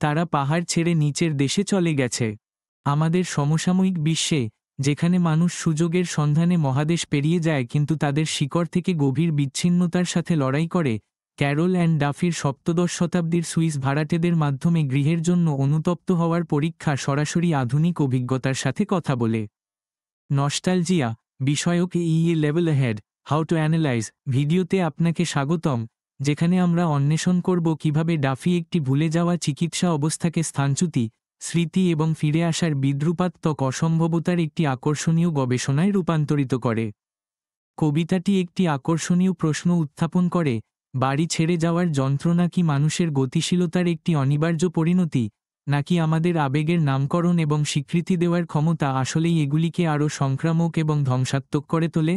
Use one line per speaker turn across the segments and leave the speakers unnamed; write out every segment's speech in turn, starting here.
তারা পাহাড় ছেড়ে নিচের দেশে চলে গেছে। আমাদের সমসাময়িক বিশ্বে, যেখানে মানুষ সুযোগের সন্ধানে মহাদেশ পেরিয়ে যায় কিন্তু তাদের শিকড় থেকে গভীর বিচ্ছিন্নতার সাথে লড়াই করে, ক্যারল অ্যান্ড ডাফির সপ্তদশ শতাব্দীর সুইস ভাড়াটেদের মাধ্যমে গৃহের জন্য অনুতপ্ত হওয়ার পরীক্ষা সরাসরি আধুনিক অভিজ্ঞতার সাথে কথা বলে। নস্টালজিয়া বিষয়ক level head how to analyse ভিডিওতে আপনাকে স্বাগতম, যেখানে আমরা অন্বেষণ করব কিভাবে ডাফি একটি ভুলে যাওয়া চিকিৎসা অবস্থাকে স্থানচ্যুতি, স্মৃতি এবং ফিরে আসার বিদ্রূপাত্মক অসম্ভবতার একটি আকর্ষণীয় গবেষণায় রূপান্তরিত করে। কবিতাটি একটি আকর্ষণীয় প্রশ্ন উত্থাপন করে, বাড়ি ছেড়ে যাওয়ার যন্ত্রণা কি মানুষের গতিশীলতার একটি অনিবার্য পরিণতি, নাকি আমাদের আবেগের নামকরণ এবং স্বীকৃতি দেওয়ার ক্ষমতা আসলেই এগুলিকে আরও সংক্রামক এবং ধ্বংসাত্মক করে তোলে?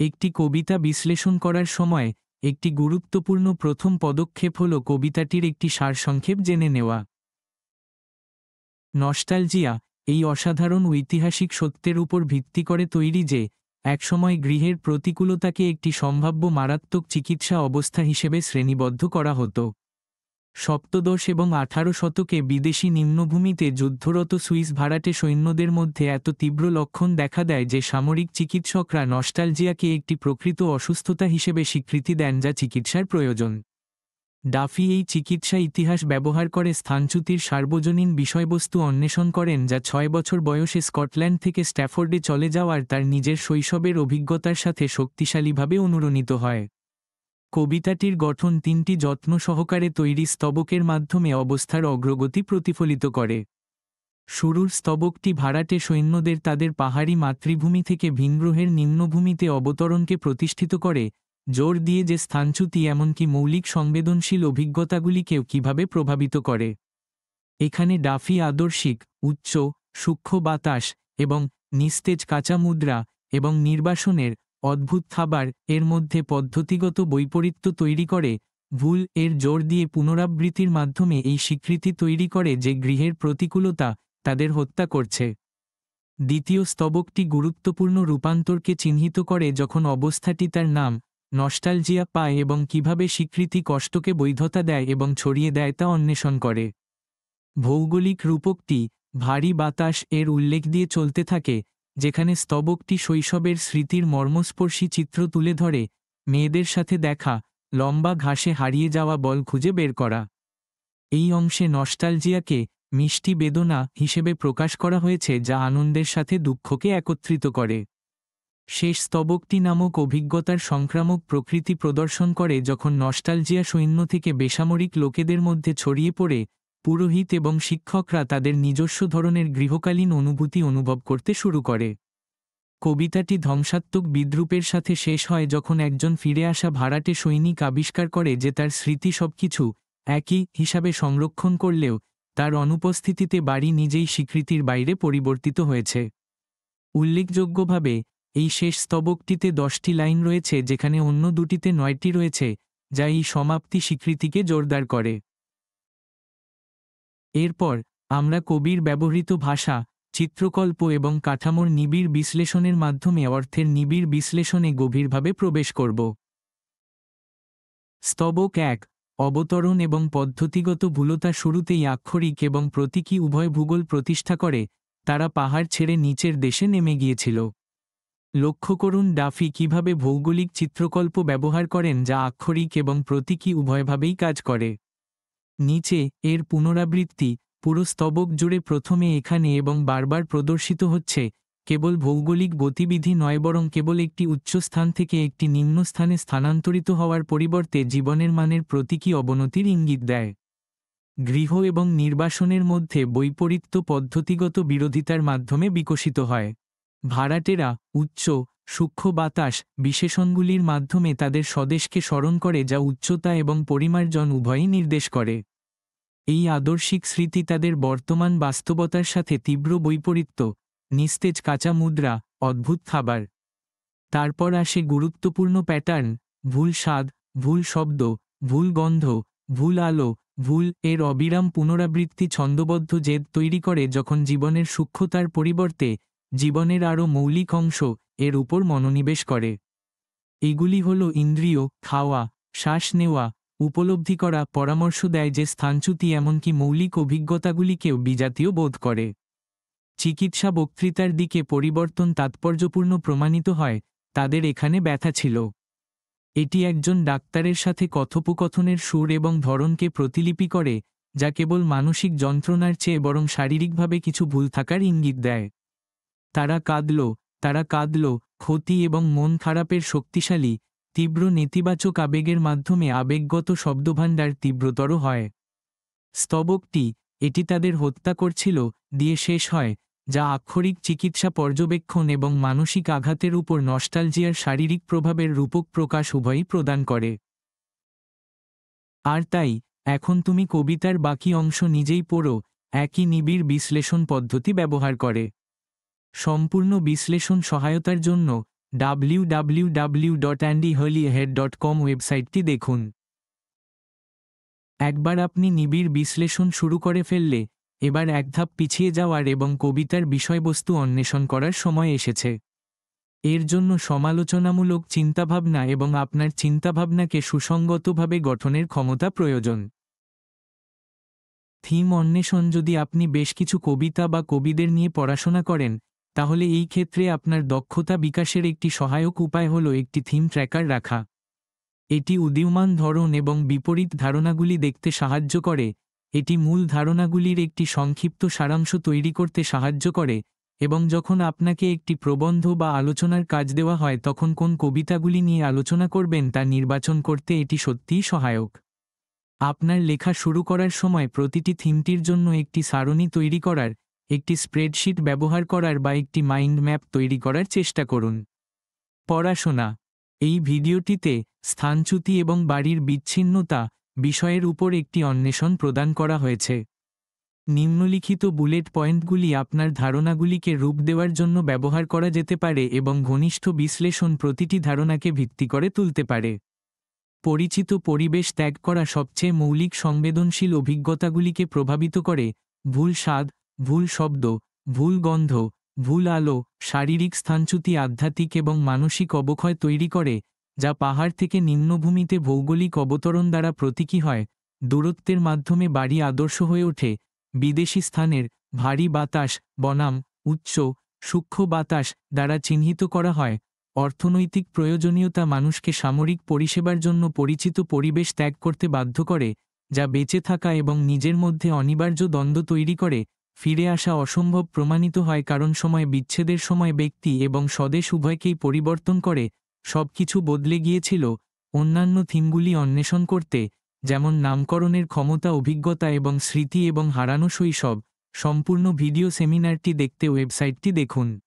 একটি কবিতা বিশ্লেষণ করার সময় একটি গুরুত্বপূর্ণ প্রথম পদক্ষেপ হল কবিতাটির একটি সারসংক্ষেপ জেনে নেওয়া। নস্টালজিয়া এই অসাধারণ ঐতিহাসিক সত্যের উপর ভিত্তি করে তৈরি যে, একসময় গৃহের প্রতিকূলতাকে একটি সম্ভাব্য মারাত্মক চিকিৎসা অবস্থা হিসেবে শ্রেণীবদ্ধ করা হতো। সপ্তদশ এবং 18 শতকে বিদেশি নিম্নভূমিতে যুদ্ধরত সুইস ভাড়াটে সৈন্যদের মধ্যে এত তীব্র লক্ষণ দেখা দেয় যে সামরিক চিকিৎসকরা নস্টালজিয়াকে একটি প্রকৃত অসুস্থতা হিসেবে স্বীকৃতি দেন যা চিকিৎসার প্রয়োজন। ডাফি এই চিকিৎসা ইতিহাস ব্যবহার করে স্থানচ্যুতির সার্বজনীন বিষয়বস্তু অন্বেষণ করেন, যা 6 বছর বয়সে স্কটল্যান্ড থেকে স্ট্যাফোর্ডে চলে যাওয়ার তার নিজের শৈশবের অভিজ্ঞতার সাথে শক্তিশালীভাবে অনুরণিত হয়। কবিতাটির গঠন 3টি যত্ন সহকারে তৈরি স্তবকের মাধ্যমে অবস্থার অগ্রগতি প্রতিফলিত করে। শুরুর স্তবকটি ভাড়াটে সৈন্যদের তাদের পাহাড়ি মাতৃভূমি থেকে ভিনগ্রহের নিম্নভূমিতে অবতরণকে প্রতিষ্ঠিত করে, জোর দিয়ে যে স্থানচ্যুতি এমনকি মৌলিক সংবেদনশীল অভিজ্ঞতাগুলিকেও কিভাবে প্রভাবিত করে। এখানে ডাফি আদর্শিক, উচ্চ, সূক্ষ্ম বাতাস এবং নিস্তেজ কাঁচা মুদ্রা এবং নির্বাসনের অদ্ভুত খাবার এর মধ্যে পদ্ধতিগত বৈপরীত্য তৈরি করে, ভুল এর জোর দিয়ে পুনরাবৃত্তির মাধ্যমে এই স্বীকৃতি তৈরি করে যে গৃহের প্রতিকূলতা তাদের হত্যা করছে। দ্বিতীয় স্তবকটি গুরুত্বপূর্ণ রূপান্তরকে চিহ্নিত করে যখন অবস্থাটি তার নাম নস্টালজিয়া পায় এবং কিভাবে স্বীকৃতি কষ্টকে বৈধতা দেয় এবং ছড়িয়ে দেয় তা অন্বেষণ করে। ভৌগোলিক রূপকটি ভারী বাতাস এর উল্লেখ দিয়ে চলতে থাকে, যেখানে স্তবকটি শৈশবের স্মৃতির মর্মস্পর্শী চিত্র তুলে ধরে, মেয়েদের সাথে দেখা, লম্বা ঘাসে হারিয়ে যাওয়া বল খুঁজে বের করা। এই অংশে নস্টালজিয়াকে মিষ্টি বেদনা হিসেবে প্রকাশ করা হয়েছে, যা আনন্দের সাথে দুঃখকে একত্রিত করে। শেষ স্তবকটি নামক অভিজ্ঞতার সংক্রামক প্রকৃতি প্রদর্শন করে যখন নস্টালজিয়া সৈন্য থেকে বেসামরিক লোকেদের মধ্যে ছড়িয়ে পড়ে, পুরোহিত এবং শিক্ষকরা তাদের নিজস্ব ধরনের গৃহকালীন অনুভূতি অনুভব করতে শুরু করে। কবিতাটি ধ্বংসাত্মক বিদ্রূপের সাথে শেষ হয় যখন একজন ফিরে আসা ভাড়াটে সৈনিক আবিষ্কার করে যে তার স্মৃতি সবকিছু একই হিসাবে সংরক্ষণ করলেও তার অনুপস্থিতিতে বাড়ি নিজেই স্বীকৃতির বাইরে পরিবর্তিত হয়েছে। উল্লেখযোগ্যভাবে এই শেষ স্তবকটিতে 10টি লাইন রয়েছে, যেখানে অন্য দুটিতে 9টি রয়েছে, যা এই সমাপ্তি স্বীকৃতিকে জোরদার করে। এরপর আমরা কবির ব্যবহৃত ভাষা, চিত্রকল্প এবং কাঠামোর নিবিড় বিশ্লেষণের মাধ্যমে অর্থের নিবিড় বিশ্লেষণে গভীরভাবে প্রবেশ করব। স্তবক 1 অবতরণ এবং পদ্ধতিগত ভুলতা শুরুতেই আক্ষরিক এবং প্রতীকী উভয় ভূগোল প্রতিষ্ঠা করে, তারা পাহাড় ছেড়ে নিচের দেশে নেমে গিয়েছিল। লক্ষ্য করুন ডাফি কিভাবে ভৌগোলিক চিত্রকল্প ব্যবহার করেন যা আক্ষরিক এবং প্রতীকী উভয়ভাবেই কাজ করে। নিচে এর পুনরাবৃত্তি পুরো স্তবক জুড়ে প্রথমে এখানে এবং বারবার প্রদর্শিত হচ্ছে, কেবল ভৌগোলিক গতিবিধি নয় বরং কেবল একটি উচ্চ স্থান থেকে একটি নিম্ন স্থানে স্থানান্তরিত হওয়ার পরিবর্তে জীবনের মানের প্রতীকী অবনতির ইঙ্গিত দেয়। গৃহ এবং নির্বাসনের মধ্যে বৈপরীত্য পদ্ধতিগত বিরোধিতার মাধ্যমে বিকশিত হয়। ভাড়াটেরা উচ্চ, সূক্ষ্ম বাতাস বিশেষণগুলির মাধ্যমে তাদের স্বদেশকে স্মরণ করে, যা উচ্চতা এবং পরিমার্জন উভয়ই নির্দেশ করে। এই আদর্শিক স্মৃতি তাদের বর্তমান বাস্তবতার সাথে তীব্র বৈপরীত্য, নিস্তেজ কাঁচা মুদ্রা, অদ্ভুত খাবার। তারপর আসে গুরুত্বপূর্ণ প্যাটার্ন, ভুল স্বাদ, ভুল শব্দ, ভুল গন্ধ, ভুল আলো, ভুল এর অবিরাম পুনরাবৃত্তি ছন্দবদ্ধ জেদ তৈরি করে যখন জীবনের সূক্ষ্মতার পরিবর্তে জীবনের আরও মৌলিক অংশ এর উপর মনোনিবেশ করে। এগুলি হল ইন্দ্রিয়, খাওয়া, শ্বাস নেওয়া, উপলব্ধি করা পরামর্শ দেয় যে স্থানচ্যুতি এমনকি মৌলিক অভিজ্ঞতাগুলিকেও বিজাতীয় বোধ করে। চিকিৎসা বক্তৃতার দিকে পরিবর্তন তাৎপর্যপূর্ণ প্রমাণিত হয়, তাদের এখানে ব্যথা ছিল। এটি একজন ডাক্তারের সাথে কথোপকথনের সুর এবং ধরনকে প্রতিলিপি করে, যা কেবল মানসিক যন্ত্রণার চেয়ে বরং শারীরিকভাবে কিছু ভুল থাকার ইঙ্গিত দেয়। তারা কাঁদল, ক্ষতি এবং মন খারাপের শক্তিশালী, তীব্র নেতিবাচক আবেগের মাধ্যমে আবেগগত শব্দভাণ্ডার তীব্রতর হয়। স্তবকটি, এটি তাদের হত্যা করছিল, দিয়ে শেষ হয়, যা আক্ষরিক চিকিৎসা পর্যবেক্ষণ এবং মানসিক আঘাতের উপর নস্টালজিয়ার শারীরিক প্রভাবের রূপক প্রকাশ উভয়ই প্রদান করে। আর তাই, এখন তুমি কবিতার বাকি অংশ নিজেই পড়ো, একই নিবিড় বিশ্লেষণ পদ্ধতি ব্যবহার করে। সম্পূর্ণ বিশ্লেষণ সহায়তার জন্য www.andyhurleyhead.com ওয়েবসাইটটি দেখুন। একবার আপনি নিবিড় বিশ্লেষণ শুরু করে ফেললে, এবার এক ধাপ পিছিয়ে যাওয়ার এবং কবিতার বিষয়বস্তু অন্বেষণ করার সময় এসেছে। এর জন্য সমালোচনামূলক চিন্তাভাবনা এবং আপনার চিন্তাভাবনাকে সুসংগতভাবে গঠনের ক্ষমতা প্রয়োজন। থিম অন্বেষণ যদি আপনি বেশ কিছু কবিতা বা কবিদের নিয়ে পড়াশোনা করেন, তাহলে এই ক্ষেত্রে আপনার দক্ষতা বিকাশের একটি সহায়ক উপায় হল একটি থিম ট্র্যাকার রাখা। এটি উদীয়মান ধরন এবং বিপরীত ধারণাগুলি দেখতে সাহায্য করে, এটি মূল ধারণাগুলির একটি সংক্ষিপ্ত সারাংশ তৈরি করতে সাহায্য করে, এবং যখন আপনাকে একটি প্রবন্ধ বা আলোচনার কাজ দেওয়া হয় তখন কোন কবিতাগুলি নিয়ে আলোচনা করবেন তা নির্বাচন করতে এটি সত্যিই সহায়ক। আপনার লেখা শুরু করার সময় প্রতিটি থিমটির জন্য একটি সারণী তৈরি করার, একটি স্প্রেডশিট ব্যবহার করার বা একটি মাইন্ড ম্যাপ তৈরি করার চেষ্টা করুন। পড়াশোনা। এই ভিডিওটিতে স্থানচ্যুতি এবং বাড়ির বিচ্ছিন্নতা বিষয়ের উপর একটি অন্বেষণ প্রদান করা হয়েছে। নিম্নলিখিত বুলেট পয়েন্টগুলি আপনার ধারণাগুলিকে রূপ দেওয়ার জন্য ব্যবহার করা যেতে পারে এবং ঘনিষ্ঠ বিশ্লেষণ প্রতিটি ধারণাকে ভিত্তি করে তুলতে পারে। পরিচিত পরিবেশ ত্যাগ করা সবচেয়ে মৌলিক সংবেদনশীল অভিজ্ঞতাগুলিকে প্রভাবিত করে, ভুল স্বাদ, ভুল শব্দ, ভুল গন্ধ, ভুল আলো, শারীরিক স্থানচ্যুতি আধ্যাত্মিক এবং মানসিক অবক্ষয় তৈরি করে, যা পাহাড় থেকে নিম্নভূমিতে ভৌগোলিক অবতরণ দ্বারা প্রতীকী হয়। দূরত্বের মাধ্যমে বাড়ি আদর্শ হয়ে ওঠে, বিদেশি স্থানের ভারী বাতাস বনাম উচ্চ সূক্ষ্ম বাতাস দ্বারা চিহ্নিত করা হয়। অর্থনৈতিক প্রয়োজনীয়তা মানুষকে সামরিক পরিষেবার জন্য পরিচিত পরিবেশ ত্যাগ করতে বাধ্য করে, যা বেঁচে থাকা এবং নিজের মধ্যে অনিবার্য দ্বন্দ্ব তৈরি করে। ফিরে আসা অসম্ভব প্রমাণিত হয় কারণ সময় বিচ্ছেদের সময় ব্যক্তি এবং স্বদেশ উভয়কেই পরিবর্তন করে। সবকিছু বদলে গিয়েছিল। অন্যান্য থিমগুলি অন্বেষণ করতে, যেমন নামকরণের ক্ষমতা, অভিজ্ঞতা এবং স্মৃতি এবং হারানো শৈশব। সম্পূর্ণ ভিডিও সেমিনারটি দেখতে ওয়েবসাইটটি দেখুন।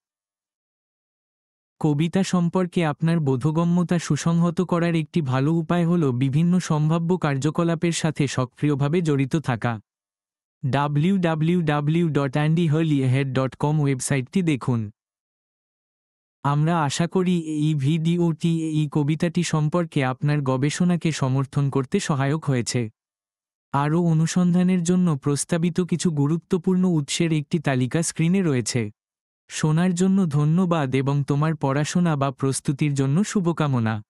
কবিতা সম্পর্কে আপনার বোধগম্যতা সুসংহত করার একটি ভালো উপায় হল বিভিন্ন সম্ভাব্য কার্যকলাপের সাথে সক্রিয়ভাবে জড়িত থাকা। www.andyhurleyhead.com ওয়েবসাইটটি দেখুন। আমরা আশা করি এই ভিডিওটি এই কবিতাটি সম্পর্কে আপনার গবেষণাকে সমর্থন করতে সহায়ক হয়েছে। আরও অনুসন্ধানের জন্য প্রস্তাবিত কিছু গুরুত্বপূর্ণ উৎসের একটি তালিকা স্ক্রিনে রয়েছে। শোনার জন্য ধন্যবাদ এবং তোমার পড়াশোনা বা প্রস্তুতির জন্য শুভকামনা।